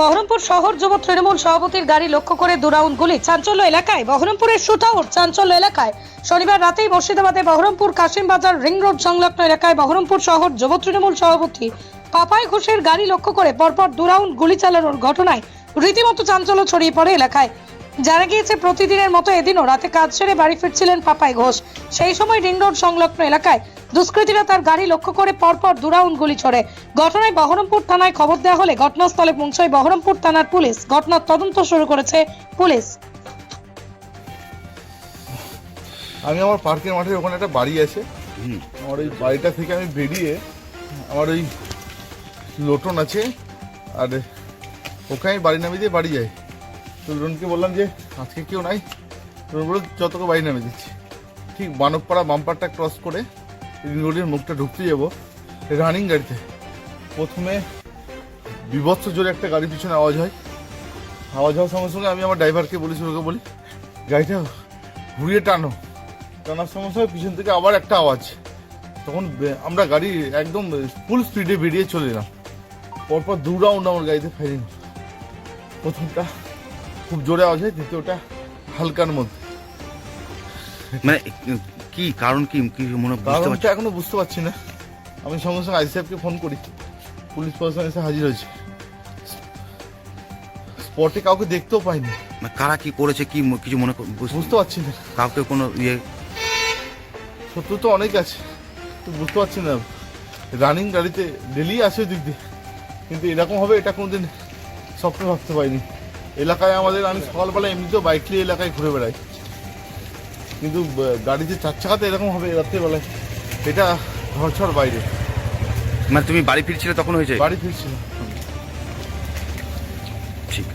বহরমপুর শহর যুব তৃণমূল সভাপতির গাড়ি লক্ষ্য করে দু রাউন্ড গুলি। চাঞ্চল্য এলাকায়। বহরমপুরের শুটআউট চাঞ্চল্য এলাকায়। শনিবার রাতেই মুর্শিদাবাদে বহরমপুর কাশিমবাজার রিং রোড সংলগ্ন এলাকায় বহরমপুর শহর যুব তৃণমূল সভাপতি পাপাই ঘোষের গাড়ি লক্ষ্য করে পরপর দু রাউন্ড গুলি চালানোর ঘটনায় রীতিমতো চাঞ্চল্য ছড়িয়ে পড়ে এলাকায়। জানা গিয়েছে, প্রতিদিনের মতো এদিনও রাতে কাজ সেরে বাড়ি ফিরছিলেন পাপাই ঘোষ। সেই সময় রিং রোড সংলগ্ন এলাকায় দুষ্কৃতীরা তার গাড়ি লক্ষ্য করে পরপর দু রাউন্ড গুলি ছোড়ে। ঘটনায় বহরমপুর থানায় খবর দেওয়া হলে ঘটনাস্থলে পৌঁছায় বহরমপুর থানার পুলিশ। ঘটনার তদন্ত শুরু করেছে পুলিশ। আমি আমার পার্কের মাঠের ওখানে একটা বাড়ি আছে, আমার ওই বাড়িটা থেকে আমি বেরিয়ে আমার ওই লোটন আছে, আর ওখানে বাড়ি নামিয়ে দিয়ে বাড়ি যাই। তো লোটনকে বললাম যে আজকে কেউ নাই, লোটন বলল যতকে বাড়ি নামিয়ে দিচ্ছি। ঠিক বানবপাড়া বাম্পারটা ক্রস করে রোডের মুখটা ঢুকতে যাবো রানিং গাড়িতে, প্রথমে বিভৎস জোরে একটা গাড়ি পিছনে আওয়াজ হয়। আওয়াজ হওয়ার সঙ্গে সঙ্গে আমি আমার ড্রাইভারকে বলি, ওকে বলি গাড়িটা ঘুরিয়ে টানার সঙ্গে সঙ্গে পিছন থেকে আবার একটা আওয়াজ। তখন আমরা গাড়ি একদম ফুল স্পিডে বেরিয়ে চলে এলাম। পরপর দু রাউন্ড আমার গাড়িতে ফায়ারিং। প্রথমটা খুব জোরে আওয়াজ হয়, দ্বিতীয়টা হালকার মধ্যে। মানে কি কারণ, কি কি মনে কারণটা এখনো বুঝতে পারছি না। আমি সঙ্গে সঙ্গে আইসি সাহেবকে ফোন করি, পুলিশ প্রশাসন এসে হাজির হয়েছে। স্পটে কাউকে দেখতেও পাইনি। কারা কি করেছে কি কিছু মনে বুঝতে পারছি না। কাউকে কোনো ইয়ে শত্রু তো অনেক আছে, তো বুঝতে পারছি না। রানিং গাড়িতে ডেলি আসে দিক দিয়ে, কিন্তু এরকম হবে এটা কোনোদিন স্বপ্নে ভাবতে পারিনি। এলাকায় আমাদের, আমি সকালবেলা এমনিতেও বাইক নিয়ে এলাকায় ঘুরে বেড়াই, কিন্তু গাড়িতে চার চাকাতে এরকম হবে রাত্রেবেলায়, এটা ঘরছড় বাইরে। মানে তুমি বাড়ি ফিরছিলে তখন হয়েছে? বাড়ি ফিরছিলাম। ঠিক।